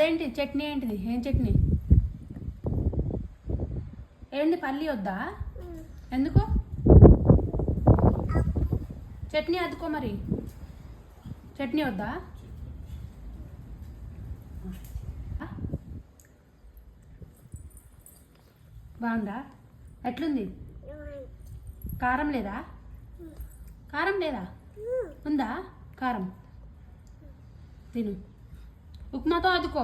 అదేంటి చట్నీ ఏంటిది? ఏం చట్నీ? ఏంటి పల్లి వద్దా? ఎందుకు? చట్నీ అద్దుకో మరి. చట్నీ వద్దా? బాగుందా? ఎట్లుంది? కారం లేదా? కారం లేదా? ఉందా కారం? తిను. ఉప్మాతో అద్దుకో.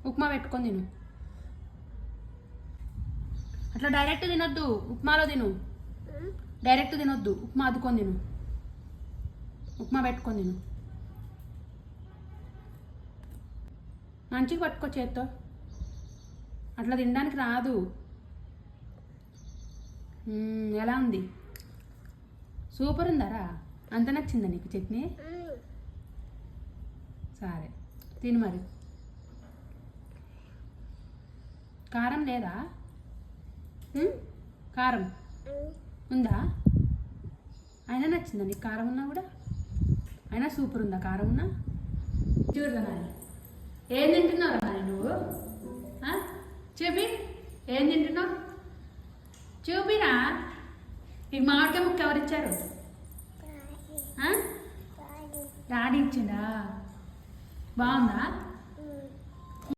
ఉప్మా పెట్టుకొని తిను. అట్లా డైరెక్ట్ తినొద్దు, ఉప్మాలో తిను. డైరెక్ట్ తినొద్దు, ఉప్మా అద్దుకొని తిను. ఉప్మా పెట్టుకొని తిను. మంచిగా పట్టుకో చేత్తో. అట్లా తినడానికి రాదు. ఎలా ఉంది? సూపర్ ఉందారా? అంత నచ్చిందా నీకు చట్నీ? సరే తిను మరి. కారం లేదా? కారం ఉందా? అయినా నచ్చిందా నీకు కారం ఉన్నా కూడా? అయినా సూపర్ ఉందా కారం ఉన్నా? చూడరా నాని, ఏం తింటున్నావు నాని నువ్వు? చూపి, ఏం తింటున్నావు? చూపిరా. నీకు మామిడికాయ ముక్క ఎవరిచ్చారు? డాడీ ఇచ్చిందా? బాగుందా?